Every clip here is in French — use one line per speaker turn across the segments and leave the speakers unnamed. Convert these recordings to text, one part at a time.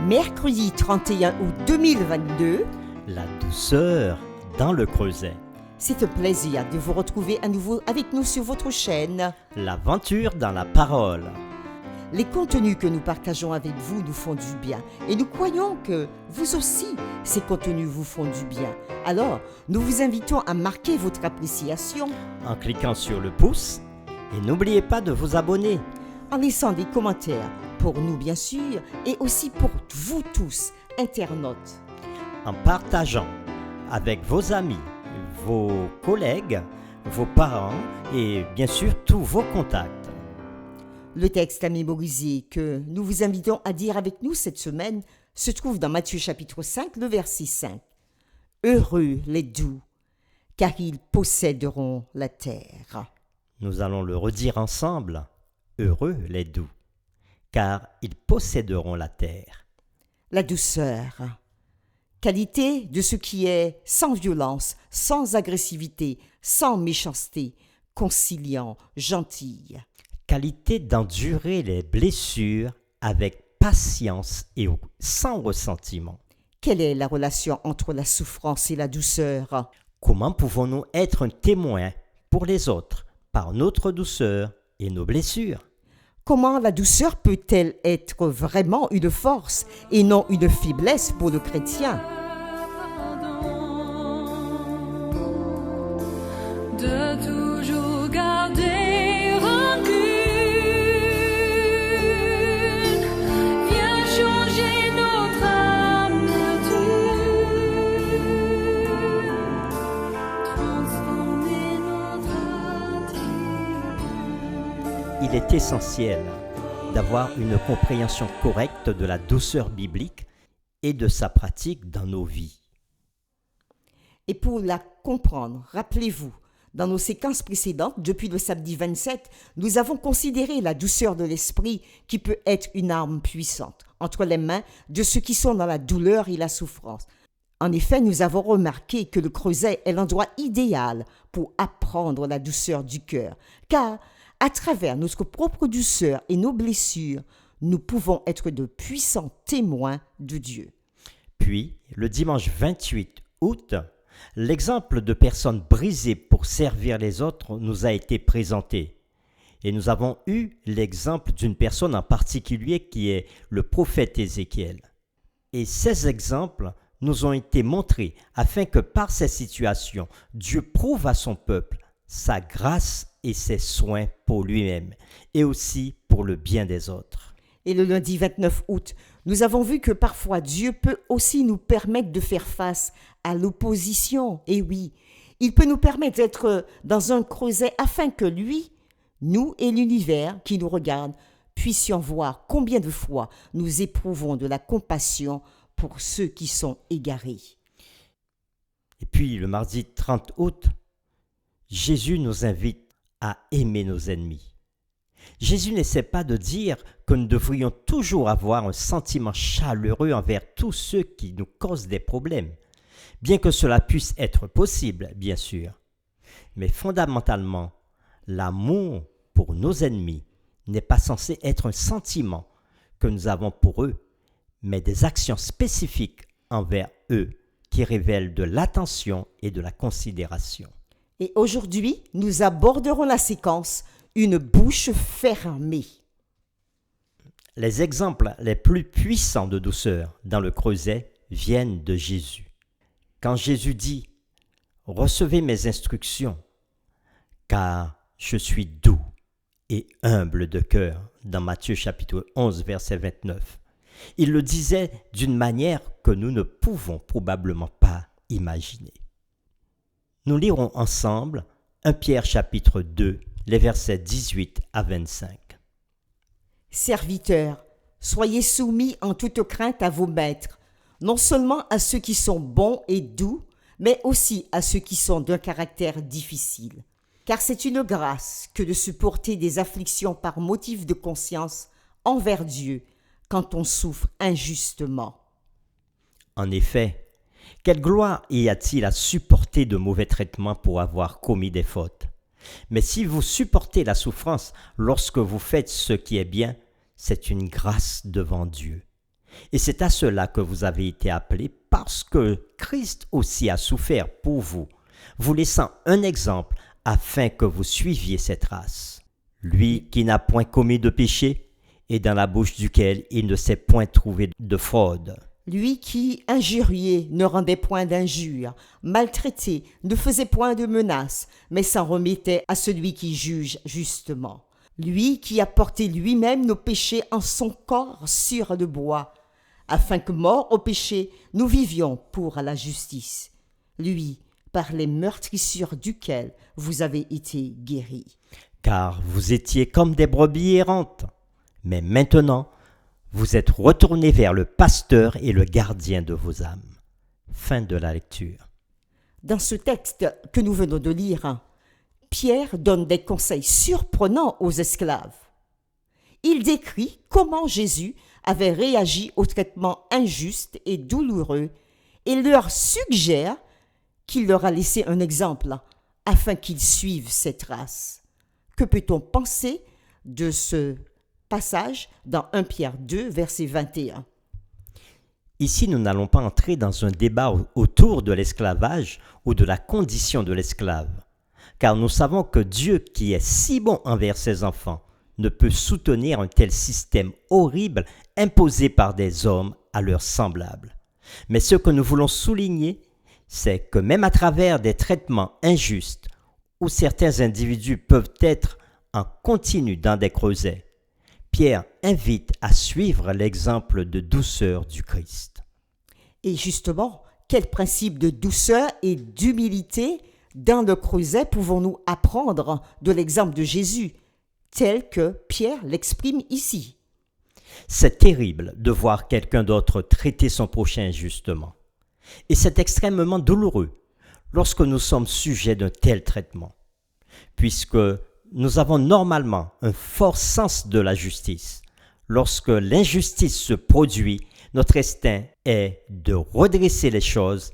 Mercredi 31 août 2022.
La douceur dans le creuset.
C'est un plaisir de vous retrouver à nouveau avec nous sur votre chaîne.
L'aventure dans la parole.
Les contenus que nous partageons avec vous nous font du bien et nous croyons que vous aussi, ces contenus vous font du bien. Alors, nous vous invitons à marquer votre appréciation
En cliquant sur le pouce et n'oubliez pas de vous abonner.
en laissant des commentaires pour nous bien sûr et aussi pour vous tous, internautes.
En partageant avec vos amis, vos collègues, vos parents et bien sûr tous vos contacts.
Le texte à mémoriser que nous vous invitons à dire avec nous cette semaine se trouve dans Matthieu chapitre 5, le verset 5. Heureux les doux, car ils posséderont la terre.
Nous allons le redire ensemble. Heureux les doux, car ils posséderont la terre.
La douceur, qualité de ce qui est sans violence, sans agressivité, sans méchanceté, conciliant, gentil.
Qualité d'endurer les blessures avec patience et sans ressentiment.
Quelle est la relation entre la souffrance et la douceur?
Comment pouvons-nous être un témoin pour les autres par notre douceur et nos blessures?
Comment la douceur peut-elle être vraiment une force et non une faiblesse pour le chrétien?
De toujours garder rancune, viens changer notre âme nature, transformer notre attitude.
Il est essentiel d'avoir une compréhension correcte de la douceur biblique et de sa pratique dans nos vies.
Et pour la comprendre, rappelez-vous, dans nos séquences précédentes, depuis le samedi 27, nous avons considéré la douceur de l'esprit qui peut être une arme puissante entre les mains de ceux qui sont dans la douleur et la souffrance. En effet, nous avons remarqué que le creuset est l'endroit idéal pour apprendre la douceur du cœur, car à travers notre propre douceur et nos blessures, nous pouvons être de puissants témoins de Dieu.
Puis, le dimanche 28 août, l'exemple de personnes brisées pour servir les autres nous a été présenté. Et nous avons eu l'exemple d'une personne en particulier qui est le prophète Ézéchiel. Et ces exemples nous ont été montrés afin que par ces situations, Dieu prouve à son peuple sa grâce et ses soins pour lui-même et aussi pour le bien des autres.
Et le lundi 29 août, nous avons vu que parfois Dieu peut aussi nous permettre de faire face à l'opposition. Et oui, il peut nous permettre d'être dans un creuset afin que lui, nous et l'univers qui nous regarde, puissions voir combien de fois nous éprouvons de la compassion pour ceux qui sont égarés.
Et puis le mardi 30 août, Jésus nous invite à aimer nos ennemis. Jésus n'essaie pas de dire que nous devrions toujours avoir un sentiment chaleureux envers tous ceux qui nous causent des problèmes, bien que cela puisse être possible, bien sûr. Mais fondamentalement, l'amour pour nos ennemis n'est pas censé être un sentiment que nous avons pour eux, mais des actions spécifiques envers eux qui révèlent de l'attention et de la considération.
Et aujourd'hui, nous aborderons la séquence « Une bouche fermée ».
Les exemples les plus puissants de douceur dans le creuset viennent de Jésus. Quand Jésus dit « Recevez mes instructions, car je suis doux et humble de cœur » dans Matthieu chapitre 11, verset 29, il le disait d'une manière que nous ne pouvons probablement pas imaginer. Nous lirons ensemble 1 Pierre chapitre 2, les versets 18 à 25.
Serviteurs, soyez soumis en toute crainte à vos maîtres, non seulement à ceux qui sont bons et doux, mais aussi à ceux qui sont d'un caractère difficile. Car c'est une grâce que de supporter des afflictions par motif de conscience envers Dieu quand on souffre injustement.
En effet, quelle gloire y a-t-il à supporter de mauvais traitements pour avoir commis des fautes? Mais si vous supportez la souffrance lorsque vous faites ce qui est bien, c'est une grâce devant Dieu. Et c'est à cela que vous avez été appelés parce que Christ aussi a souffert pour vous, vous laissant un exemple afin que vous suiviez cette race. Lui qui n'a point commis de péché et dans la bouche duquel il ne s'est point trouvé de fraude.
Lui qui, injurié, ne rendait point d'injures, maltraité, ne faisait point de menaces, mais s'en remettait à celui qui juge justement. Lui qui a porté lui-même nos péchés en son corps sur le bois, afin que, morts au péché, nous vivions pour la justice. Lui, par les meurtrissures duquel vous avez été guéris.
Car vous étiez comme des brebis errantes, mais maintenant, vous êtes retournés vers le pasteur et le gardien de vos âmes. Fin de la lecture.
Dans ce texte que nous venons de lire, Pierre donne des conseils surprenants aux esclaves. Il décrit comment Jésus avait réagi au traitement injuste et douloureux et leur suggère qu'il leur a laissé un exemple afin qu'ils suivent cette trace. Que peut-on penser de ce passage dans 1 Pierre 2, verset 21?
Ici, nous n'allons pas entrer dans un débat autour de l'esclavage ou de la condition de l'esclave, car nous savons que Dieu, qui est si bon envers ses enfants, ne peut soutenir un tel système horrible imposé par des hommes à leurs semblables. Mais ce que nous voulons souligner, c'est que même à travers des traitements injustes, où certains individus peuvent être en continu dans des creusets, Pierre invite à suivre l'exemple de douceur du Christ.
Et justement, quel principe de douceur et d'humilité dans le creuset pouvons-nous apprendre de l'exemple de Jésus, tel que Pierre l'exprime ici?
C'est terrible de voir quelqu'un d'autre traiter son prochain injustement. Et c'est extrêmement douloureux lorsque nous sommes sujets d'un tel traitement, puisque nous avons normalement un fort sens de la justice. Lorsque l'injustice se produit, notre instinct est de redresser les choses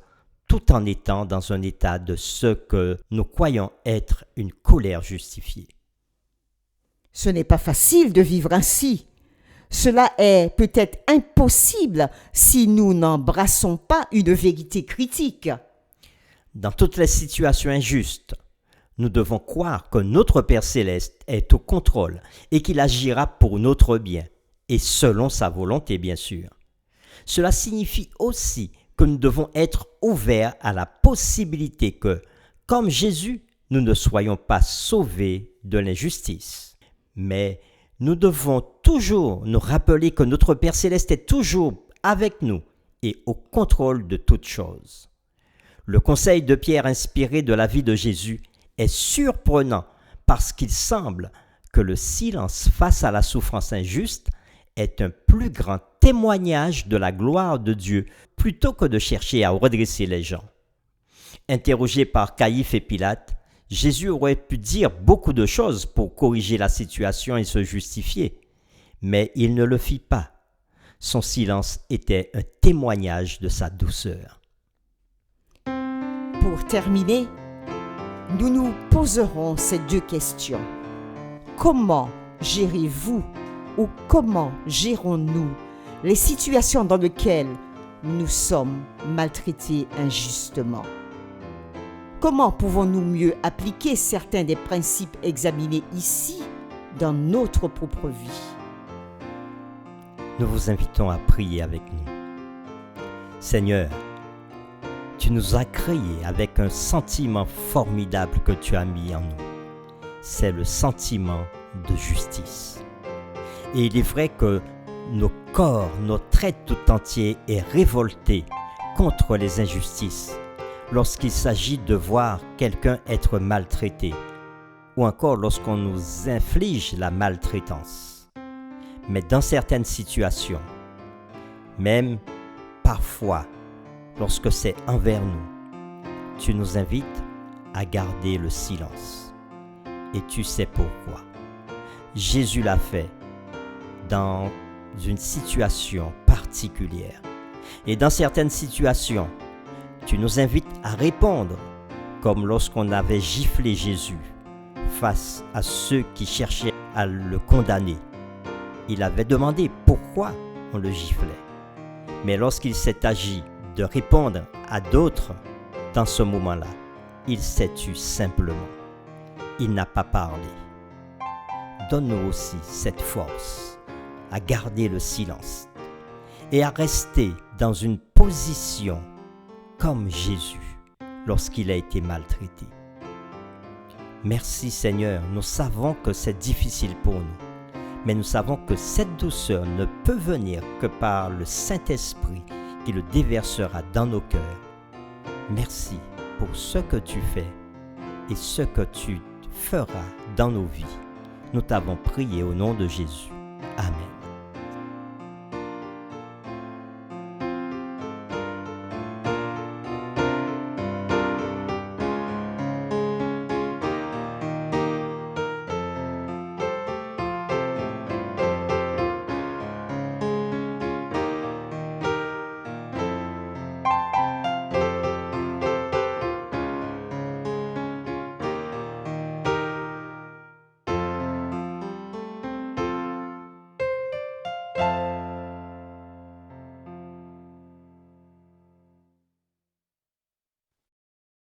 tout en étant dans un état de ce que nous croyons être une colère justifiée.
Ce n'est pas facile de vivre ainsi. Cela est peut-être impossible si nous n'embrassons pas une vérité critique.
Dans toutes les situations injustes, nous devons croire que notre Père Céleste est au contrôle et qu'il agira pour notre bien, et selon sa volonté bien sûr. Cela signifie aussi que nous devons être ouverts à la possibilité que, comme Jésus, nous ne soyons pas sauvés de l'injustice. Mais nous devons toujours nous rappeler que notre Père Céleste est toujours avec nous et au contrôle de toutes choses. Le conseil de Pierre inspiré de la vie de Jésus est surprenant parce qu'il semble que le silence face à la souffrance injuste est un plus grand témoignage de la gloire de Dieu plutôt que de chercher à redresser les gens. Interrogé par Caïphe et Pilate, Jésus aurait pu dire beaucoup de choses pour corriger la situation et se justifier, mais il ne le fit pas. Son silence était un témoignage de sa douceur.
Pour terminer, nous nous poserons ces deux questions. Comment gérez-vous ou comment gérons-nous les situations dans lesquelles nous sommes maltraités injustement? Comment pouvons-nous mieux appliquer certains des principes examinés ici dans notre propre vie?
Nous vous invitons à prier avec nous. Seigneur, tu nous as créés avec un sentiment formidable que tu as mis en nous. C'est le sentiment de justice. Et il est vrai que nos corps, notre être tout entier est révolté contre les injustices lorsqu'il s'agit de voir quelqu'un être maltraité ou encore lorsqu'on nous inflige la maltraitance. Mais dans certaines situations, même parfois lorsque c'est envers nous, tu nous invites à garder le silence. Et tu sais pourquoi. Jésus l'a fait dans une situation particulière. Et dans certaines situations, tu nous invites à répondre, comme lorsqu'on avait giflé Jésus face à ceux qui cherchaient à le condamner. Il avait demandé pourquoi on le giflait. Mais lorsqu'il s'est agi de répondre à d'autres, dans ce moment-là, il s'est tu simplement. Il n'a pas parlé. Donne-nous aussi cette force à garder le silence et à rester dans une position comme Jésus lorsqu'il a été maltraité. Merci Seigneur, nous savons que c'est difficile pour nous, mais nous savons que cette douceur ne peut venir que par le Saint-Esprit qui le déversera dans nos cœurs. Merci pour ce que tu fais et ce que tu feras dans nos vies. Nous t'avons prié au nom de Jésus. Amen.